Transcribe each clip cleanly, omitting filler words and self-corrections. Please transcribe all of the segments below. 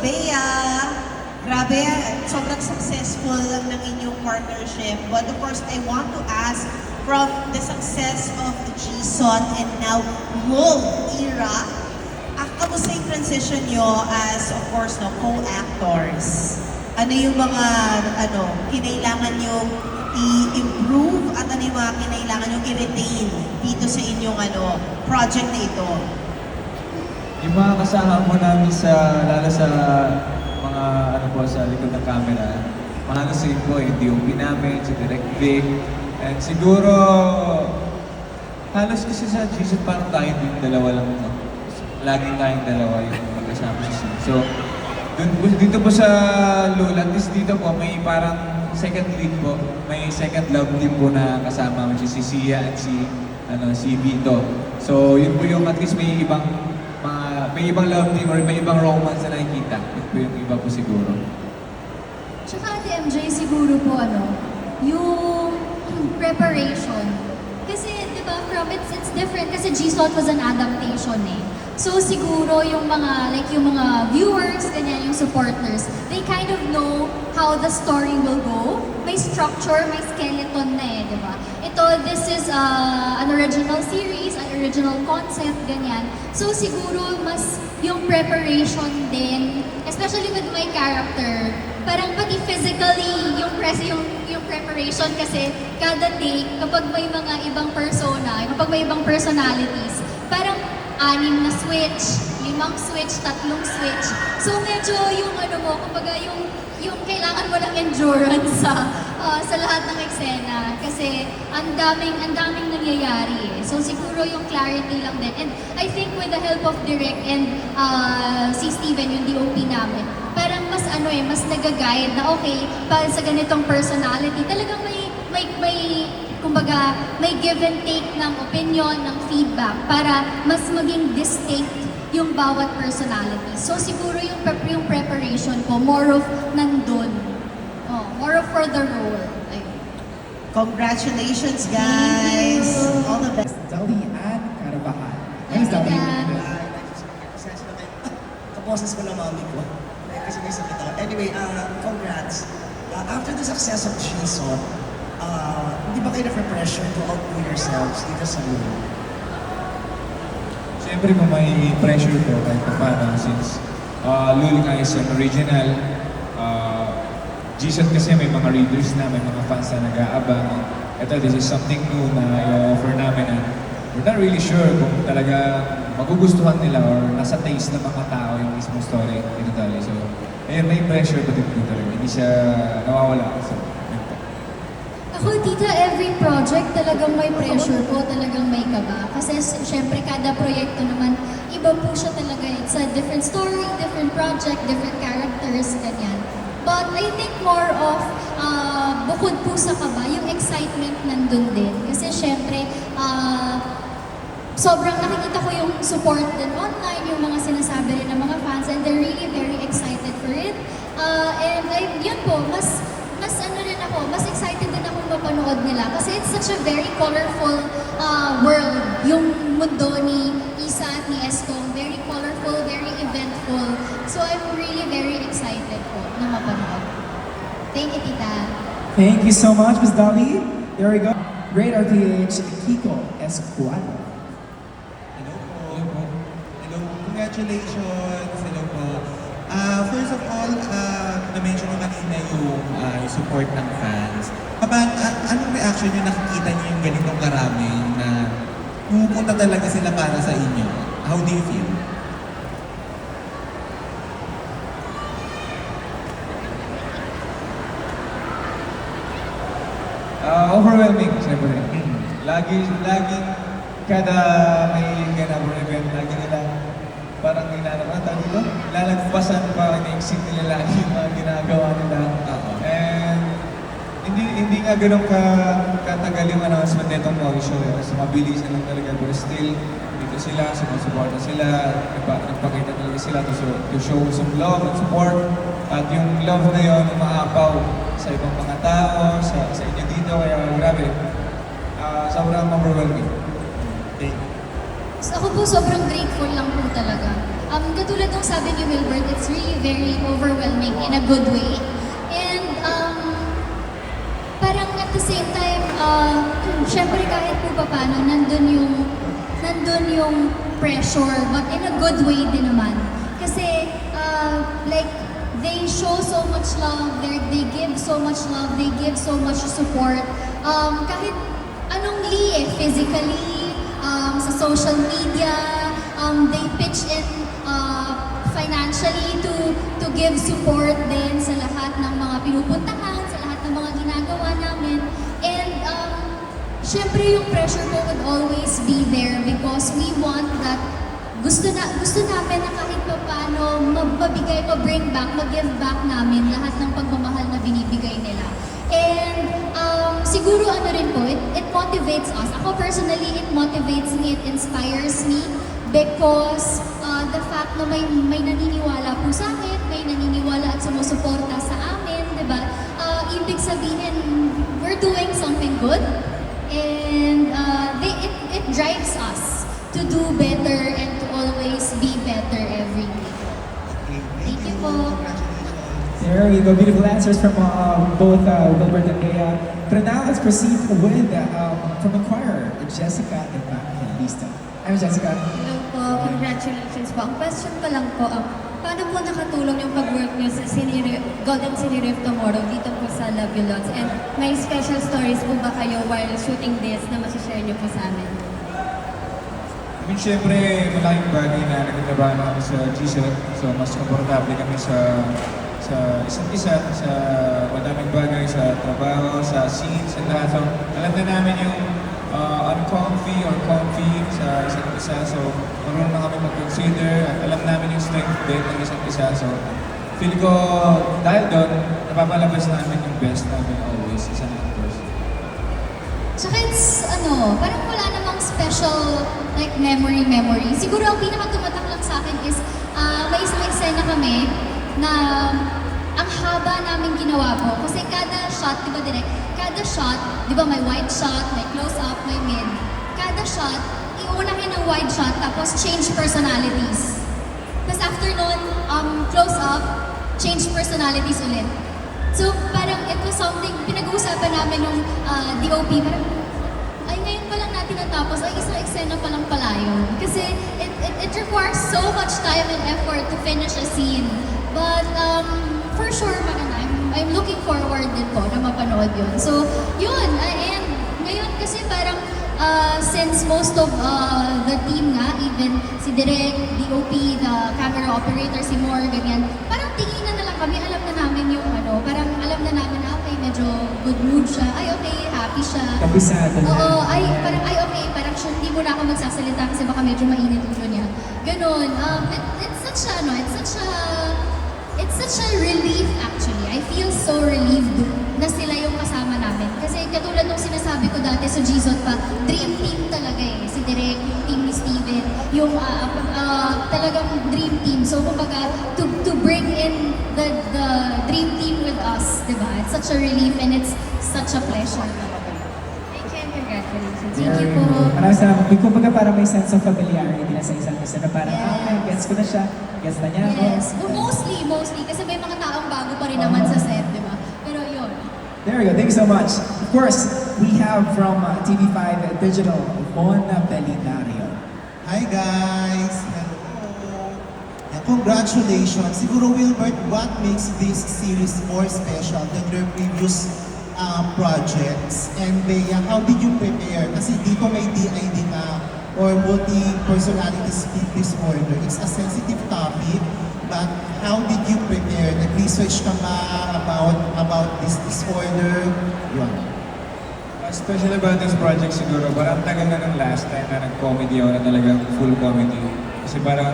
Bea, grabe, sobrang successful ng inyong partnership. But of course, I want to ask, from the success of GSOT and now Mold Era, kamusta yung transition nyo as, of course, no, co-actors? Ano yung mga, kinailangan nyo i-improve at ano yung mga kinailangan nyo i-retain dito sa inyong, project na ito? Yung mga kasama mo namin sa, lalo sa mga, sa likod ng camera, mahalos same po, yung DOP namin, si Direct Vic, and siguro, halos kasi sa GSOT parang tayo yung dalawa lang, no? Laging tayong dalawa yung magkasama sa scene. So, dito po sa Lola, at least dito po, may parang second lead po, may second love team po na kasama, which is si Sia at si Vito. So, yun po yung at least may ibang love team or may ibang romance na nakikita. Yun po yung iba po siguro. Tsaka Ate MJ, siguro po yung preparation. Kasi, di ba, from it's different kasi GSOT was an adaptation eh. So siguro yung mga viewers, ganyan, yung supporters, they kind of know how the story will go. May structure, may skeleton na eh, di ba? This is an original series, an original concept, ganyan. So siguro mas yung preparation din, especially with my character, parang pati physically yung preparation kasi kada take, kapag may mga ibang persona, kapag may ibang personalities, parang 6 na switch, 5 switch, 3 switch. So medyo yung kumbaga yung kailangan mo ng endurance sa lahat ng eksena kasi ang daming nangyayari eh. So siguro yung clarity lang din. And I think with the help of Direk and si Steven, yung DOP namin, parang mas mas nag-guide na okay, para sa ganitong personality, talagang kumbaga, may give and take ng opinion, ng feedback para mas maging distinct yung bawat personality. So siguro yung preparation ko, more of nandun. More of for the role. Ayun. Congratulations, guys! All the best. Dalian Carvajal. Thanks, Dalian. Kaposes ko na mami ko. Kasi may sakit ako. Anyway, congrats. After the success of GSOT, hindi ba kayo na-pressure to outdo yourselves dito sa Lulu? Siyempre kung may pressure po kahit pa paano since Lulu nga is an original. GSOT kasi may mga readers na, may mga fans na nag-aabang. Ito, this is something new na i-offer namin and we're not really sure kung talaga magugustuhan nila or nasa taste ng mga tao yung mismong story dito talaga. So, ayun, may pressure pa dito talaga. Hindi siya nawawala. So, yun po. Ako, tita, every project talagang may pressure po, talagang may kaba. Kasi syempre kada proyekto naman, iba po siya talaga. It's a different story, different project, different characters, ganyan. But I think more of, bukod po sa kaba, yung excitement nandun din. Kasi syempre, sobrang nakikita ko yung support din online, yung mga sinasabi rin ng mga fans, and they're really very excited for it. Yun po, mas excited din ako mapanood nila kasi it's such a very colorful world. Yung mundo ni Isa at ni Escom, very colorful, very eventful. So I'm really very excited po na mapanood. Thank you, tita. Thank you so much, Ms. Dali. There we go. Great RTH, Kiko Escuado. Hello po. Hello, congratulations. Hello po. First of all, na-mention ko kanina yung support ng fans. Anong reaction nyo nakikita nyo yung ganitong karami na pupunta talaga sila para sa inyo? How do you feel? Overwhelming, siyempre. Laging kada may ganapong event, lagi nila parang lalagpasan pa, ina-exit nila lagi yung mga ginagawa nila. And hindi nga ganun katagal yung announcement nitong Mogi Show. Kasi mabilis lang talaga. Pero still, dito sila, sumusuporta sila, nagpakita talaga sila to show some love and support. At yung love na yun, umaapaw sa ibang mga tao, sa inyo dito. Kaya grabe, sobrang overwhelming. So ako po sobrang grateful lang po talaga. Katulad ng sabi ni Wilbert, it's really very overwhelming in a good way. And parang at the same time, syempre kahit po paano, nandun yung pressure, but in a good way din naman. Kasi, like, they show so much love, they give so much love, they give so much support. Kahit anong physically, sa social media, they pitch in financially to give support din sa lahat ng mga pinupuntahan, sa lahat ng mga ginagawa namin. And syempre yung pressure ko would always be there because we want that gusto namin na kahit pa paano mabigay, ma-bring back, ma-give back namin lahat ng pagmamahal na binibigay nila. And siguro ano rin po, it motivates us. Ako personally, it motivates me, it inspires me because the fact na may naniniwala po sa akin, may naniniwala at sumusuporta sa amin, di ba? Ibig sabihin, we're doing something good and it drives us to do better and to always be better every day. Okay, Thank you po. Congratulations. There you go. Beautiful answers from both Wilbert and Bea. But now let's proceed with from the choir, Jessica and Evangelista. I'm Jessica. Hello po, congratulations po. Ang question ko lang po, paano po nakatulong yung pag-work niyo sa Golden City Rift Tomorrow dito po sa Love You Lots? And may special stories po ba kayo while shooting this na masashare niyo po sa amin? I mean, syempre, malaking bagay na nagtatrabaho kami sa GSOT. So, mas komportable kami sa isa't isa, sa madaming bagay, sa trabaho, sa scenes, and lahat. So, alam na namin yung uncomfy or comfy sa isa't isa. So, marunong na kami mag-consider at alam namin yung strength din ng isa't isa. So, feel ko dahil doon, napapalabas namin yung best namin always as an actors. Tsaka it's, parang wala namang special, like, memory. Siguro ang pinaka-tumatak lang sa akin is, may isang eksena kami na ang haba namin ginawa po. Kasi kada shot, di ba direct? Kada shot, di ba may wide shot, may close-up, may mid. Kada shot, iunahin ng wide shot, tapos change personalities. Tapos after nun, close-up, change personalities ulit. So parang it was something, pinag-uusapan namin nung DOP, parang, ay ngayon pa lang natin natapos, ay isang eksena pa lang pala yun. Kasi it requires so much time and effort to finish a scene. But for sure, maganda. I'm looking forward din po na mapanood yun. So yun, and ngayon kasi parang since most of the team nga, even si Direk, DOP, the camera operator, si Moore, ganyan, parang tinginan na lang kami, alam na namin yung parang alam na namin na okay, medyo good mood siya, ay okay, happy siya. Kabisado na. Oo, ay okay, parang siya, hindi mo na ako magsasalita kasi baka medyo mainit ulo niya. Ganon, it's such a relief actually. I feel so relieved na sila yung kasama namin. Kasi katulad nung sinasabi ko dati sa GSOT pa, dream team talaga Si Direk, yung team ni Steven, yung talagang dream team. So kumbaga, to bring in the dream team with us, di ba? It's such a relief and it's such a pleasure. Thank you and congratulations. Thank you po. Maraming salamat. Kumbaga parang may sense of familiarity na sa isa't isa na parang, Yes. okay, gets ko na siya. Gets na niya ako. Yes. Well, mostly. Kasi may mga taong bago pa rin naman sa set, di ba? Pero yun. There we go. Thank you so much. Of course, we have from TV5 Digital, Mona Belinario. Hi guys! Hello! Yeah, congratulations! Siguro Wilbert, what makes this series more special than your previous projects? And Bea, how did you prepare? Kasi dito may DID na or multi-personality split disorder. It's a sensitive topic, but how did you prepare? Nag-research ka ba about this disorder? Yun. Special about this project siguro, parang tagal na ng last time na nag-comedy ako na talagang full comedy. Kasi parang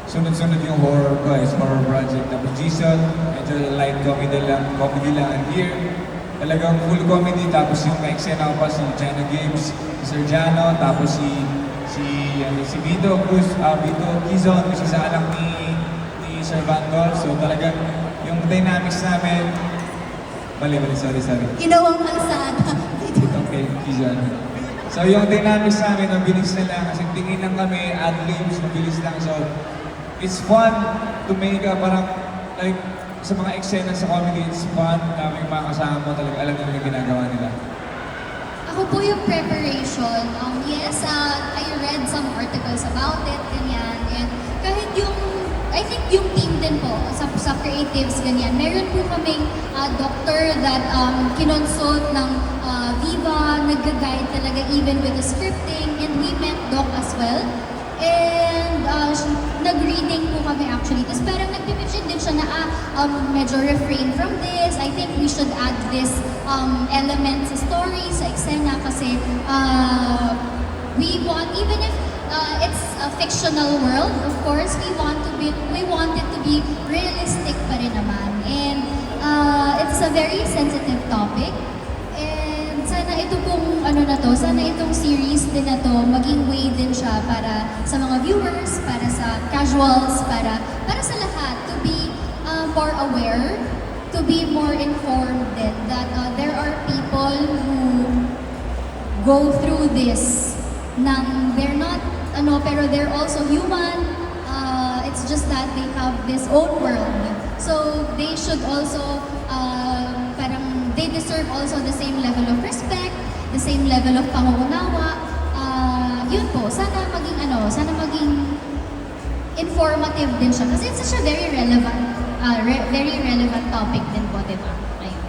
sunod-sunod yung horror ko, is horror project. Tapos GSOT, medyo light comedy lang. And here, talagang full comedy. Tapos yung na-eksena ko pa si Jana Gibbs, si Sergiano, tapos si Vito Cruz, Vito Quizon, which is anak ni Sir Vandal. So talagang yung dynamics namin, mali, sorry. Ginawang kalsada. Okay, Quizon. So yung dynamics namin, ang bilis na lang. Kasi tingin lang kami, ad-libs, mabilis lang. So it's fun to make parang like sa mga eksena sa comedy, it's fun. Daming mga kasama mo talaga, alam nila yung ginagawa nila. Ako po yung preparation. Yes, I read some articles about it, ganyan. And kahit yung, I think yung team din po, sa creatives, ganyan. Meron po kaming doctor that kinonsult ng Viva, nag-guide talaga even with the scripting, and we met Doc as well. And nag-reading po kami actually. Tapos parang nag-mention din siya na medyo refrain from this. I think we should add this element sa story, sa eksena kasi we want, even if it's a fictional world, of course, we want it to be realistic pa rin naman. And it's a very sensitive topic. And sana ito pong sana itong series din na to maging way din siya para sa mga viewers, para sa casuals, para sa lahat to be more aware, to be more informed din that there are people who go through this they're not pero they're also human. It's just that they have this own world. So they should also parang they deserve also the same level of respect, the same level of pangunawa. Yun po, sana maging informative din siya kasi it's such a very relevant topic din po, diba? Ayun.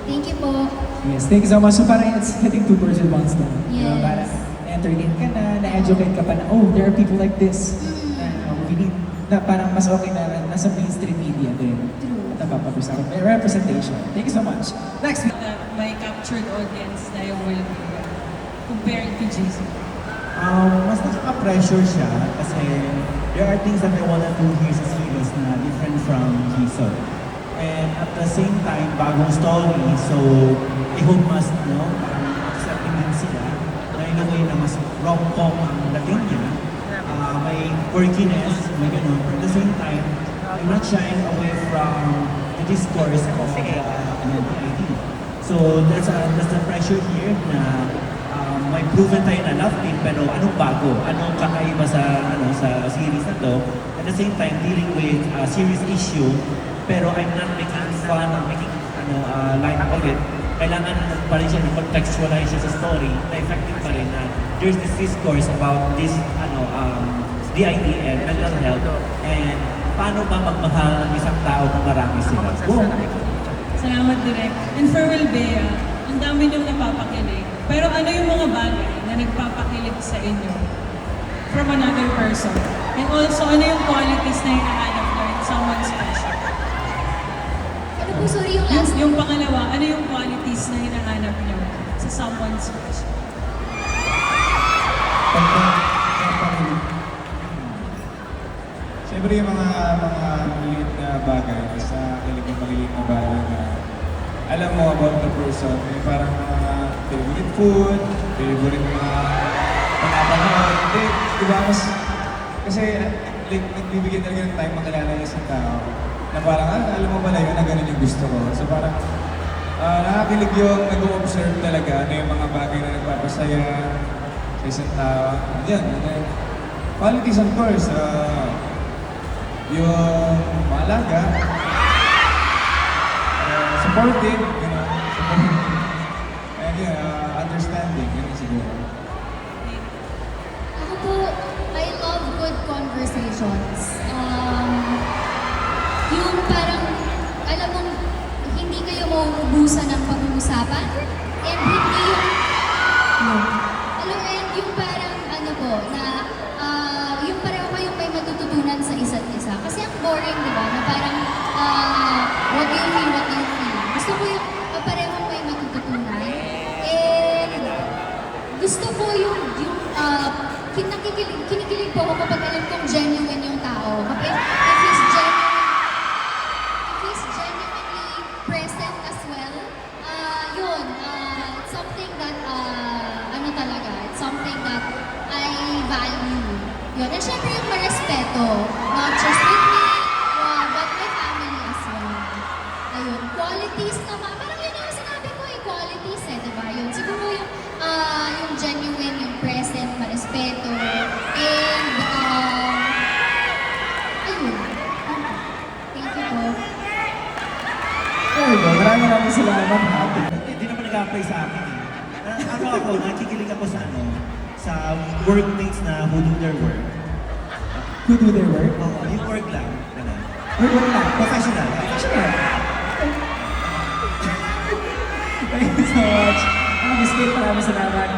Thank you po. Yes, thank you so much. So parang it's hitting two birds with one stone. Yes. Parang entertain ka na-educate ka pa na, oh, there are people like this. We need, na parang mas okay na nasa mainstream media din. At napapag-usapan. May representation. Thank you so much. Next. Na may captured audience na yung Will Be compared to Jason? Mas nakaka-pressure siya kasi there are things that I wanna do here sa series na different from Jason. And at the same time, bagong story, so I hope mas, parang accepting din sila na in a way na mas rom-com ang dating niya. May quirkiness, may ganun. But at the same time, I'm not shying away from the discourse of the ID. So that's the pressure here na may proven tayo na love team, pero anong bago? Anong kakaiba sa series na to? At the same time, dealing with a serious issue, pero I'm not making fun or making light of it. Kailangan pa rin siya i-contextualize siya sa story na effective pa rin na there's this discourse about this DID and mental health and paano ba magmahal ng isang tao kung marami sila. Go! Salamat, Direk. And for Will Bea, ang dami niyong napapakilig. Pero ano yung mga bagay na nagpapakilig sa inyo from another person? And also, ano yung qualities na hinahanap niyo in someone special? Ano po, sorry, yung last? Yung pangalawa, ano yung qualities na hinahanap niyo sa someone special? Siyempre yung mga maliliit na bagay, sa kilig yung maliliit na bagay na alam mo about the person, may parang mga favorite food, favorite mga panapanood, di ba mas, kasi like, nagbibigyan talaga ng time makilala yung isang tao, na parang, alam mo pala yun, na ganun yung gusto ko. So parang, nakakilig yung nag-o-observe talaga, ano yung mga bagay na nagpapasaya sa isang tao. Yan, qualities of course, yung maalaga, supportive, and understanding, yun siguro. Ako po, I love good conversations. Yung parang, alam mo, hindi kayo mauubusan ng pag-uusapan, and hindi yung parang, yung pareho kayong may matututunan sa isa't isa. Kasi ang boring, di ba, na parang, what do you feel? Gusto ko yung parehong may matututunan. And gusto ko yung kinikilig po ako kapag alam kong genuine yung tao. If he's genuinely present as well, yun, it's something that, it's something that I value. Yun. And syempre yung marespeto, not just with me, but my family as well. Ayun, qualities naman, parang yun yung sinabi ko qualities diba? Yun, siguro yung genuine, yung present, marespeto, and maraming salamat, Happy. Hindi naman nag-apply sa akin eh. Ano ako, nakikilig ako sa sa workmates na who do their work. Who do their work? Oo, yung work lang. Ganun. Work lang. Professional. Professional. Thank you so much. Miss Kate, maraming salamat.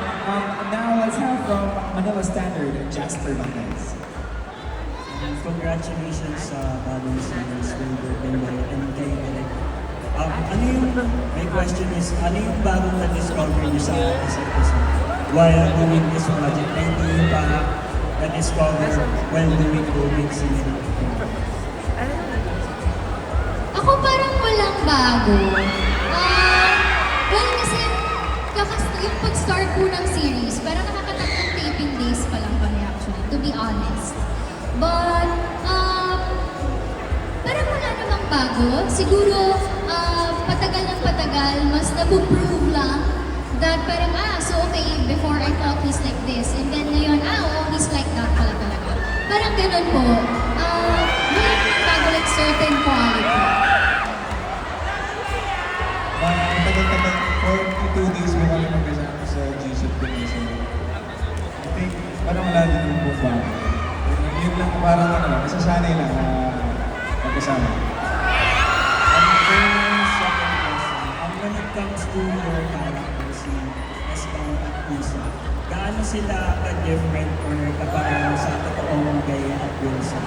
Now, let's have from Manila Standard, Jasper Bandes. Congratulations sa bagong singers, Wilbert and kay Derek. My question is, ano yung bagong na-discover niyo sa isa't isa while doing this project na hindi yung pa na-discover while doing Golden Singer? Ako parang walang bago. Well, kasi yung pag-start po ng series, parang nakakatatlong taping days pa lang kami actually, to be honest. But, parang wala namang bago. Siguro, patagal ng patagal, mas napuprove lang that parang, so okay, before I thought he's like this, and then ngayon, he's like that pala talaga. Parang ganun po. Wala namang bago, like certain quality. Tagal-tagal, 42 days mo kami magkasama sa G-Shop Dimension. I think, parang wala din yung po. Yun lang, parang nasasanay lang na magkasama. When it comes to your character, si Esbang at Isa, gaano sila ka-different or kapareho sa totoong Gaya at Wilson?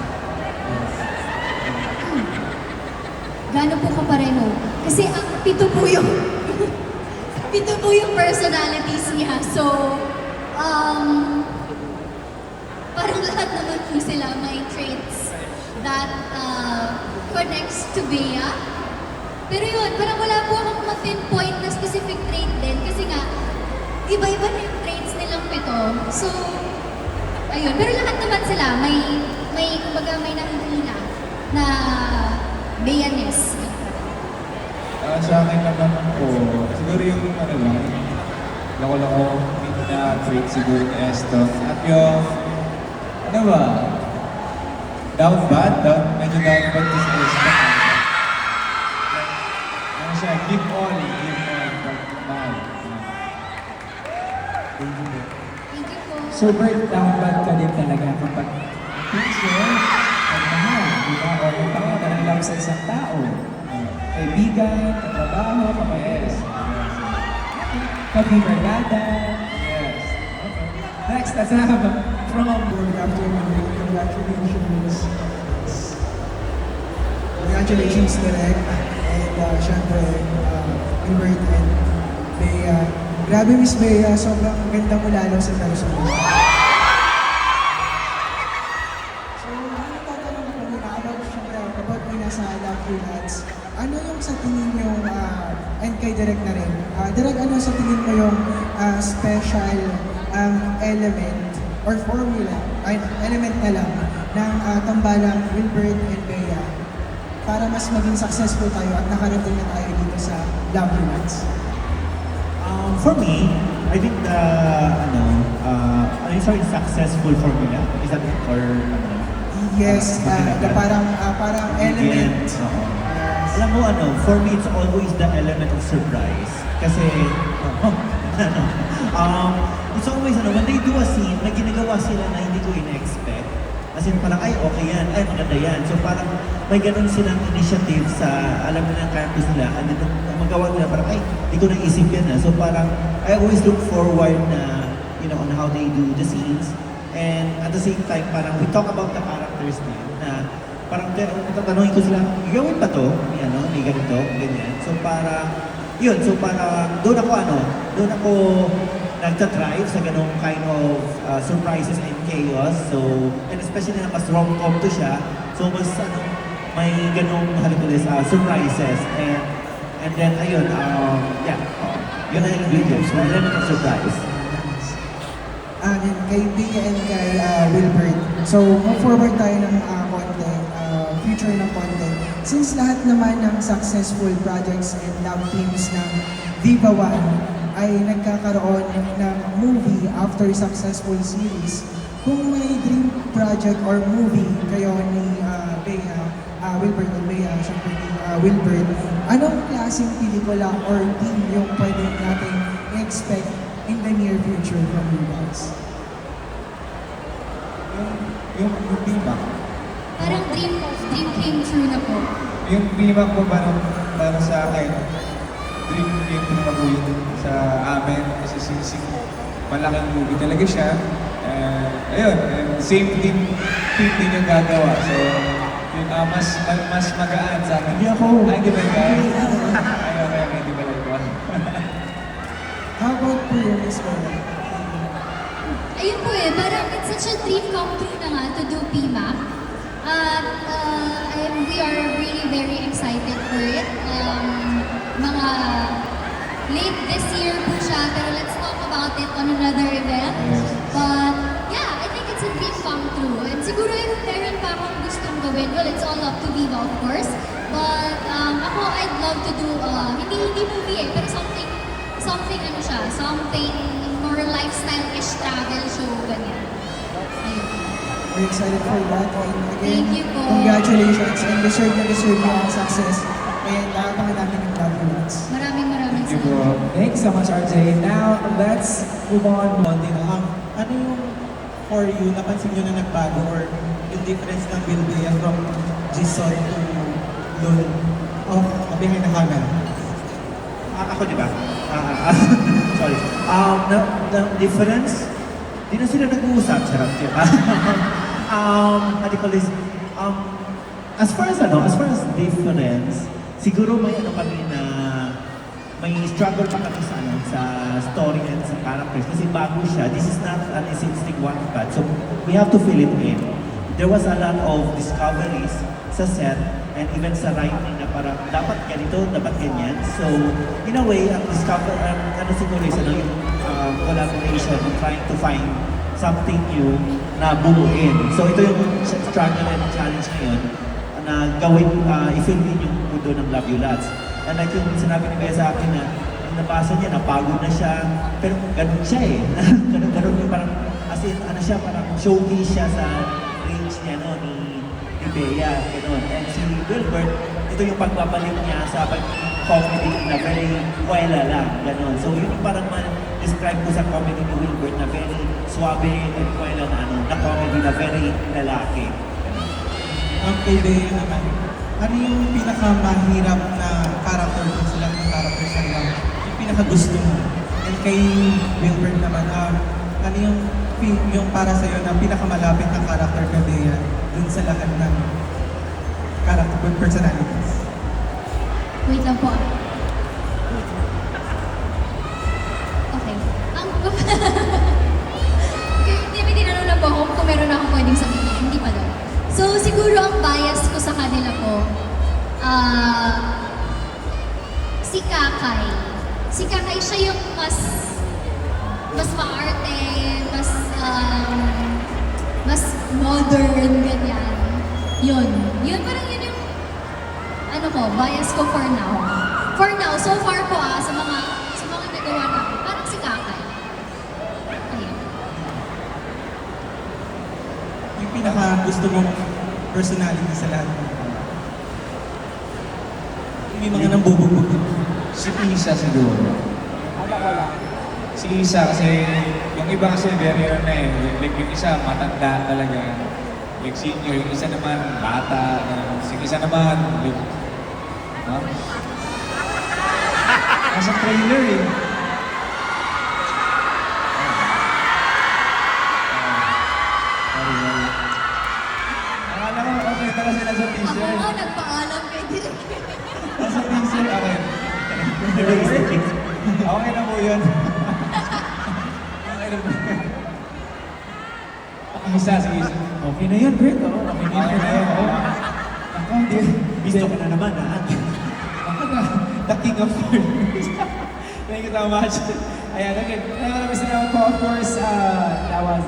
Gaano po kapareho? Kasi ang pito po yung pito po yung personalities niya. So, parang lahat naman po sila may traits that connects to Bea. Pero yun, parang wala po akong ma-pinpoint na specific trait din kasi nga, iba-iba na yung traits nilang pito. So, ayun. Pero lahat naman sila, kumbaga may nakikita na Bea-ness. Sa akin naman po, siguro yung lako-lako, na trait siguro ni Eston. At yung, down bad, medyo down bad is Eston. Siya, give all, but bad. Thank you po. So, Bert, down bad ka din talaga kapag picture, pagmahal, di ba? O magpakita ng love sa isang tao. Kaibigan, katrabaho, kamayes. Kabibargada. Yes. Okay. Next, let's have from Good afternoon. Congratulations, Derek. And syempre, Wilbert and Bea. Grabe, Miss Bea. Sobrang ganda mo lalo sa personal. So, tatanong ko muna about, syempre, kapag may nasa Love You Lads, ano yung sa tingin yung, and kay Derek na rin, Derek, ano sa tingin mo yung special element or formula, element na lang ng tambalang Wilbert and Bea para mas maging successful tayo at nakarating na tayo dito sa Love You Lads? For me, I think successful formula. Is that it? Or Yes, parang element. Oo. Alam mo for me, it's always the element of surprise. Kasi, it's always, when they do a scene, may ginagawa sila na hindi ko in-expect. As in, parang, okay yan, maganda yan. So, parang may ganun silang initiative sa, alam nila ng characters nila, and then, magawa nila, parang, hindi ko naisip yan So, parang, I always look forward na, on how they do the scenes. And at the same time, parang, we talk about the characters na parang, tatanungin ko sila, gawin ba to? May ganito, ganyan. So, parang, doon ako nagtatrive sa ganong kind of surprises and chaos. So, and especially na mas rom-com to siya. So, mas may ganong surprises. And then, ayun, yun na yung video. So, element of surprise. Kay Bea and kay Wilbert. So, move forward tayo ng future ng content. Since lahat naman ng successful projects and love teams ng Viva One ay nagkakaroon ng movie after successful series, kung may dream project or movie kayo ni Bea, Wilbert and Bea, syempre ni Wilbert, anong klaseng pelikula or team yung pwede natin expect in the near future from you guys? Yung feedback. Parang dream came true na po. Yung feedback ko para sa akin, dream came true na po yun sa amin. Kasi sinising malaking movie talaga siya. Ayun, same team din yung gagawa. So, yung mas magaan sa akin. Hindi ako. Ay, di ba guys? Ayaw, hindi ba like ko? How about po yung Miss Cora? Ayun po parang it's such a dream come true na nga to do PMAC. We are really very excited for it. Mga late this year po siya, pero let's talk about it on another event. But yeah, I think it's a dream come true. And siguro if meron pa akong gustong gawin, well, it's all up to Viva of course. But ako, I'd love to do, hindi movie pero something ano siya, something more lifestyle-ish travel show, ganyan. Ayun. We're excited for that. And again, Thank you po. congratulations and deserve mo ang success. And abangan namin yung love you lots. Maraming Thank you salamat. po. Thanks so much, RJ. Now, let's move on. Ano yung for you, napansin nyo na nagbago or yung difference ng Bilbea from Gison to Lul? Oh, behind the camera. Ako, di ba? Sorry. The difference, di na sila nag-uusap. Sarap siya. What do you call this? As far as difference, siguro may kami na may struggle pa kami sa story and sa characters kasi bago siya. This is not an existing one-cut. So, we have to fill it in. There was a lot of discoveries sa set and even sa writing na parang dapat ganito, dapat ganyan. So, in a way, ang siguro is yung collaboration, trying to find something new na buuin. So, ito yung struggle and challenge ngayon na gawin, i-fill in yung mundo ng Love You Lots. And like yung sinabi ni Bea sa akin na nung nabasa niya, napagod na siya, pero ganun siya eh. ganun yung parang, as in, ano siya, parang showcase siya sa range niya, no, ni Bea, gano'n. And si Wilbert, ito yung pagbabalik niya sa pag-comedy na very wala lang, gano'n. So yun yung parang describe ko sa comedy ni Wilbert na very suabe and wala na comedy na very lalaki. Ang kay Bea naman, ano yung pinakamahirap na character kung sila ng character sa Love? Yung pinakagusto mo? And kay Wilbert naman, ano yung para sa'yo na pinakamalapit na character kay Bea dun sa lahat ng character personalities? Wait lang po. Okay. May tinanong na po ako kung meron akong pwedeng sabihin. Hindi pa daw. So, siguro ang bias ko sa kanila po, si Kakay. Si Kakay siya yung mas maarte, mas modern, ganyan. Yun parang yun yung, bias ko for now. For now, so far po sa mga nagawa namin, parang si Kakay. Ayun. Yung pinaka-gusto mong personality sa lahat ng tao? May mga nambubugbog din. Si Isa siguro. Si Isa kasi, yung iba kasi very rare na eh. Like yung isa, matanda talaga. Like senior, yung isa naman, bata. Si isa naman, like, nasa trailer eh. Sorry. Akala ko, okay, tara sila sa teaser. Ako nagpaalam kay Direk. Sa teaser, okay. Okay na po yun. Okay na po yun. Isa. Okay na yun, Greg. Oo, okay na yun. Ako, hindi. Gusto ko na naman, ha? Ako na, the king of furniture. Thank you so much. Ayan, okay. Mr. Naman po, of course, that was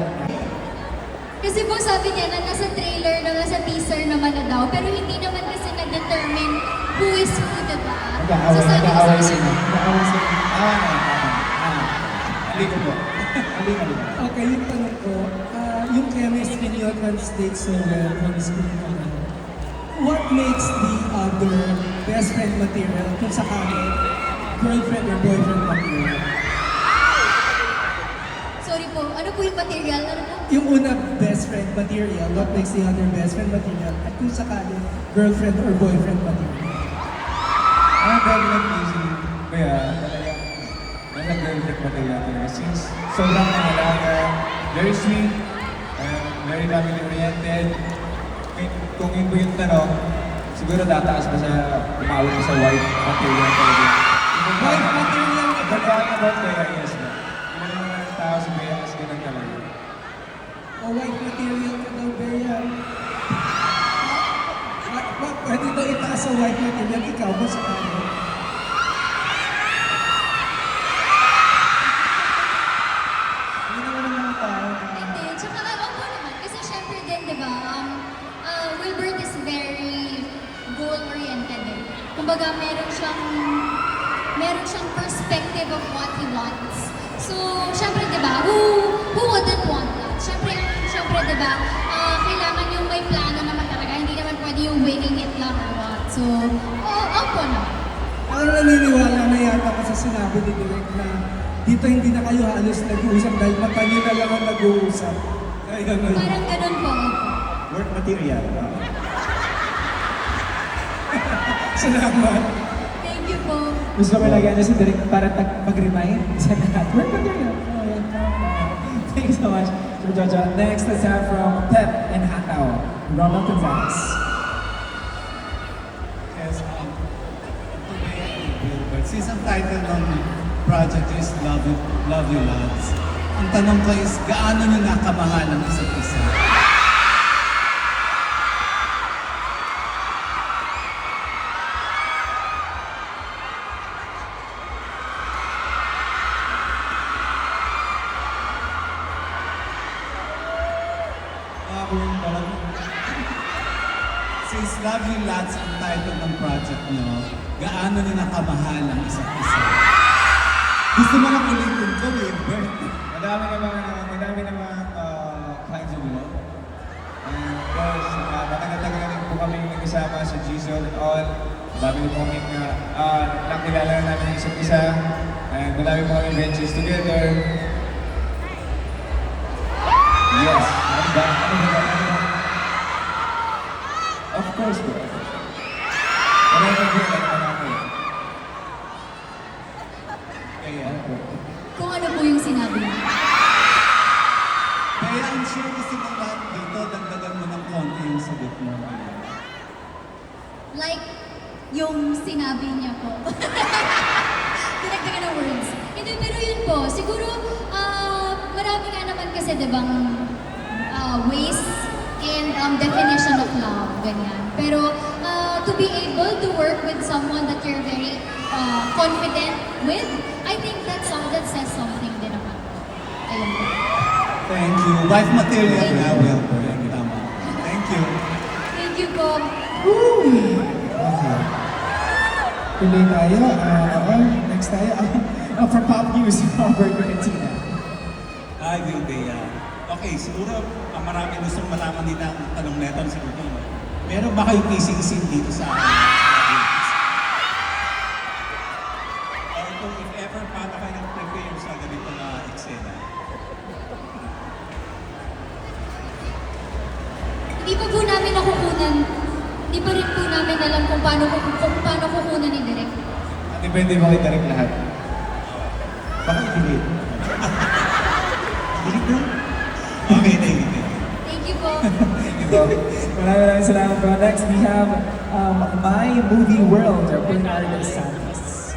Kasi po sabi niya na nasa trailer na nasa teaser naman na daw, pero hindi naman kasi na-determine who is who, diba? Nag-aaway sila. Halika po. Okay, yung tanong ko, yung chemistry niyo translates so well on screen naman. What makes the other best friend material kung sakali girlfriend or boyfriend material? Sorry po, ano po yung material? Ano po? Yung una, best friend material, what makes the other best friend material? At kung sakali girlfriend or boyfriend material? Definitely si Bea, talagang nag-girlfriend material talaga. Since sobrang mahalaga, very sweet, very family oriented. Kung yun po yung tanong, siguro tataas pa sa umawit ko sa wife material talaga. Wife material ka But talking about Bea, yes ba? Ilan naman ang tao si Bea kasi ganun talaga. o wife material ka daw, Bea? Pwede daw itaas sa wife material, ikaw ba sakali? Hindi naman ang mga tao na Hindi, tsaka ako naman. Kasi syempre din, di ba, Wilbert is very goal-oriented eh. Kumbaga, meron siyang perspective of what he wants. So, syempre, di ba, who wouldn't want that? Syempre, di ba, kailangan yung may plano naman talaga. Hindi naman pwede yung winging it lang or what. So, ako naman. Parang naniniwala na yata ka sa sinabi ni Direk na dito hindi na kayo halos nag-uusap dahil mata niyo na lang ang nag-uusap. Ayun, ayun. Parang ganun po. Work material. Salamat. Thank you po. Gusto ko lagyan na si Direk para mag-remind sa lahat. Work material. Oh, yan. Thank you so much, Sir Jojo. Next, let's have from Pep and Hataw, Ronald Gonzalez. Yes, but since ang title ng project is Love You Lots, ang tanong ko is, gaano nyo nakamahal ang isa't isa? Since Love You Lots ang title ng project nyo, gaano nyo nakamahal ang isa't isa? Gusto mo na ulitin ko, Wilbert? Madami namang kinds of love. And of course, matagal-tagal na rin po kami nag-isama sa G-Zone and all. Madami po kami nakilala na namin ang isa't isa. And madami po kami ventures together. Yes. Ano ba? Of course, bro. Ano yung naman? Kaya, Kung ano po yung sinabi niya. Kaya ang sure gusto mong lahat dito, dagdagan mo ng konti yung sagot mo. Like, yung sinabi niya po. Dinagdagan ng words. Hindi, pero yun po. Siguro, marami nga naman kasi, dibang, ways and definition of love, ganyan. Pero, to be able to work with someone that you're very confident with, I think that says something din naman. Ayun po. Thank you. Wife material na, Wilbert. Tama. Thank you. Thank you po. Okay. Tuloy tayo. Next tayo. From Pop News, Robert Valentina. Hi, Wilbea. Okay, siguro marami gustong malaman din ang tanong neto siguro. Meron ba kayo kissing scene dito sa or kung if ever, paano kayo nag-prepare sa ganito na eksena? Hindi pa po namin nakukunan. Hindi pa rin po namin alam kung paano kukunan ni Direk. depende mo kay Tarek lahat. Bakit pilit? Pilit na? Okay, thank you. Thank you po. Maraming salamat po. Next, we have My Movie World, Bernardo Santos.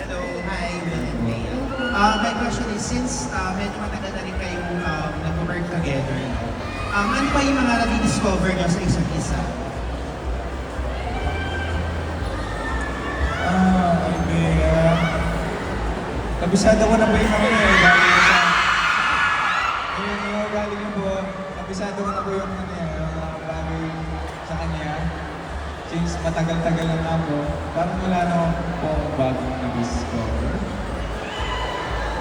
Hello, hi, my question is, since medyo matagal na rin kayong nag-work together, ano pa yung mga nadi-discover nyo sa isa't isa? Kabisado ko na po yung mga yun. Galing yung po, kabisado ko na po yung mga bagay sa kanya. Since matagal-tagal na nga po, parang wala na po bagong na-discover.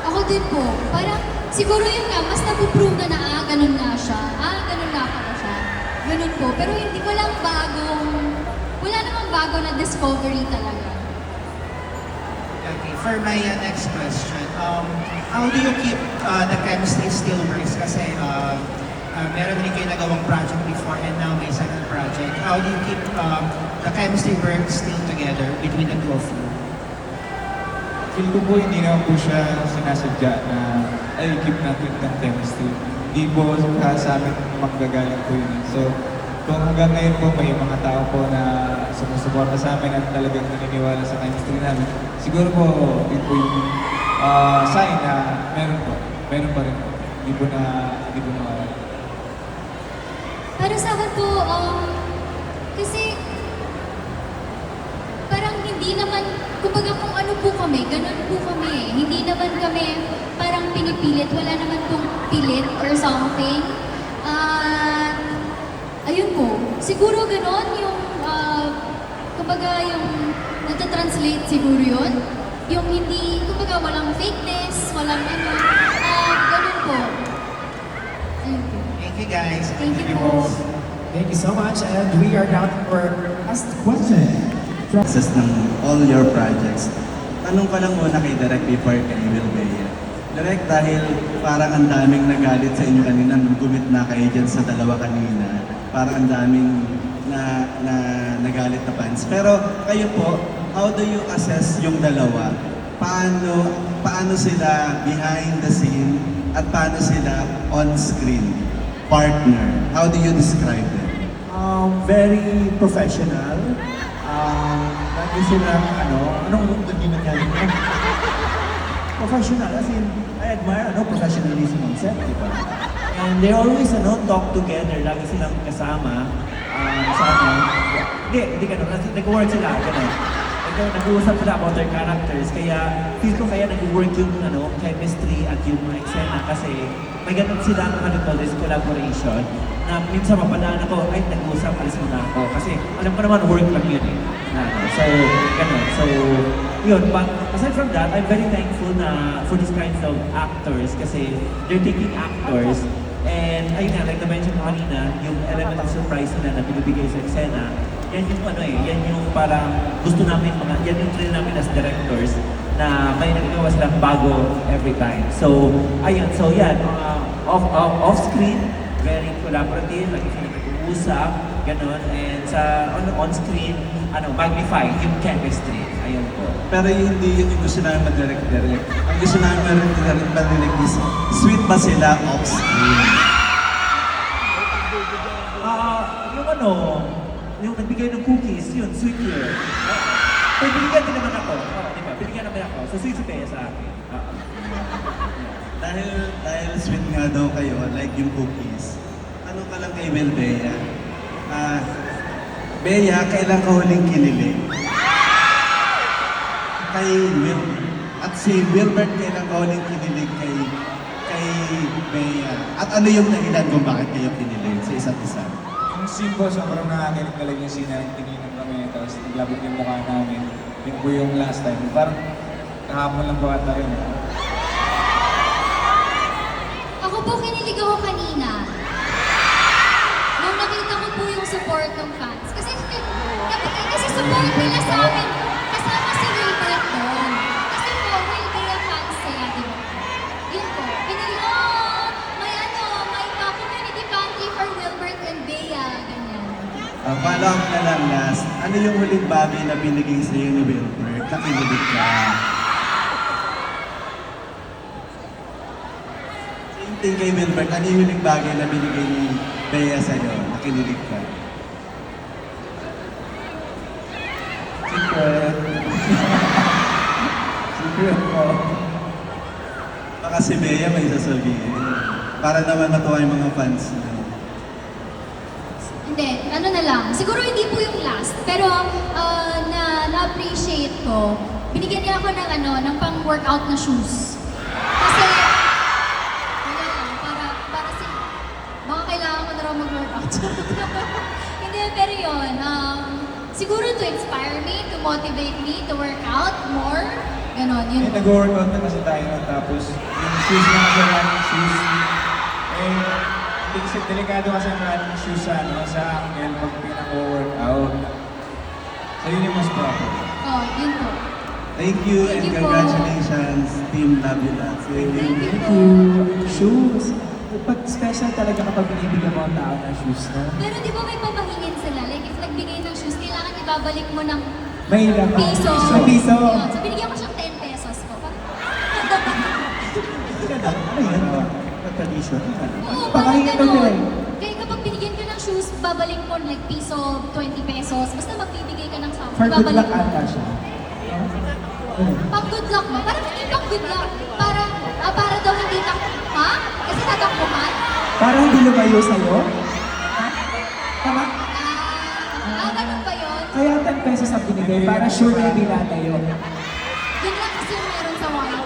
Ako din po. Parang siguro yun nga, mas napuprove na ganun nga siya. Ganun nga pala siya. Ganun po. Pero hindi ko lang bagong wala namang bago na discovery talaga. Okay, for my next question, how do you keep the chemistry still works? Kasi meron rin kayo nagawang project before and now may second project. How do you keep the chemistry works still together between the two of you? Feel ko po hindi naman po siya sinasadya na ay keep natin ng chemistry. Hindi po sa amin manggagaling po yun. So, kung hanggang ngayon po may mga tao po na sumusuporta sa amin at talagang naniniwala sa chemistry namin, siguro po yun po yung sign na meron pa rin po. Hindi po na Para sa akin po, kasi parang hindi naman, kumbaga kung ano po kami, ganun po kami eh. Hindi naman kami parang pinipilit, wala naman pong pilit or something. Ayun po, siguro ganun yung, kumbaga yung natatranslate siguro yun. Yung hindi, kumbaga walang fakeness, walang ano, ganun po. Ayun po. Thank you guys. Thank you po. Thank you so much, and we are down for last question. Success ng all your projects. Tanong ko lang muna kay Direk before kay Will Bea. Direk, dahil parang ang daming nagalit sa inyo kanina, gumit na kayo dyan sa dalawa kanina. Parang ang daming nagalit na fans. Pero kayo po, how do you assess yung dalawa? Paano sila behind the scene at paano sila on screen? Partner. How do you describe them? Very professional. Lagi silang, anong agreement nga rin? Professional, as in, I admire, professionalism on set, di ba? And they always, talk together, lagi silang kasama, hindi ganun, nag-work sila, ganun. Nag-uusap sila about their characters, kaya feel ko kaya nag-work yung chemistry at yung mga eksena kasi may ganun sila collaboration na minsan mapadaan ako, ay nag-uusap, alis muna ako kasi alam ko naman work lang yun eh. So, ganun. So, yun. But aside from that, I'm very thankful na for these kinds of actors kasi they're taking actors and ayun nga, like na-mention ko kanina, yung element of surprise nila na binibigay sa eksena, yan yung yan yung parang gusto namin yan yung thrill namin as directors na may nagagawa silang bago every time. So, ayun. So, yan. Off-screen, very collaborative, lagi sila nag-uusap, gano'n. And sa on-screen, magnify yung chemistry. Ayun po. Pero hindi yun yung gusto namin mag-direct. Ang gusto namin mag-direct is, sweet ba sila off-screen? Yung nagbigay ng cookies, yun, sweet yun. Pero binigyan din naman ako. Di ba? Binigyan naman ako. So, sweet si Bea sa akin. Dahil sweet nga daw kayo, like yung cookies. Ano ka lang kay Will Bea? Bea, kailan ka huling kinilig? Kay Will. At si Wilbert, kailan ka huling kinilig kay Bea? At ano yung dahilan kung bakit kayo kinilig sa isa't isa? yung scene po, sobrang nakakilig talaga yung scene na tinginan kami, tapos naglabot yung mukha namin. Yun po yung last time. Parang kahapon lang po ata yun. Ako po, kinilig ako kanina. Nung nakita ko po yung support ng fans. Kasi support nila sa amin. Kasama si Wilbert doon. Kasi po, Will Bea fans sila, di ba? Yun po. Kinilig, may community pantry for Wilbert and Bea. Ganyan. Follow up na lang last. Ano yung huling bagay na binigay sa'yo ni Wilbert? Nakinilig ka. Same thing kay Wilbert. Ano yung huling bagay na binigay ni Bea sa'yo? Nakinilig ka. Secret. Secret po. Baka si Bea may sasabihin. Para naman matuwa yung mga fans niya. Hindi, ano na lang. Siguro hindi po yung last. Pero na-appreciate ko. Binigyan niya ako ng pang-workout na shoes. Kasi, wala lang, para baka kailangan ko na raw mag-workout. Hindi, pero yun. Siguro to inspire me, to motivate me, to work out more. Ganon, yun. Nag-workout na kasi tayo nun, tapos yung shoes na kasi running shoes. Delikado kasi ang running shoes sa ankle pag pinag-workout. Ayun yung mas proper. Oh, yun po. Thank you Thank and you po. congratulations, Team Love You Lots. Thank you. Thank you. Shoes. Pag special talaga kapag binibigyan mo ang tao ng shoes, no? Pero di ba may pamahingin sila? Like, if nagbigay ng shoes, kailangan ibabalik mo ng May laman. piso. Piso. Yun. So, binigyan ko siyang 10 pesos ko. Ano yun? Tradition. Oo, Pamahingin parang daw ganun. nila Kaya kapag binigyan ka ng shoes, babalik mo like piso, 20 pesos. Basta magbibigay ka ng something, For good babalik luck mo. ata siya. Pang good luck mo. Parang hindi pang good luck. Para daw hindi ha? Kasi tatakbuhan? Para hindi lumayo sa'yo? Ha? Tama? Ganun ba yun? Kaya 10 pesos ang binigay para sure na hindi natayo. Yun lang kasi yung meron sa wire.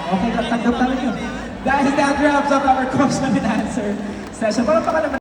Okay, tanggap namin yun. Dahil that wraps up our question and answer session. Parang naman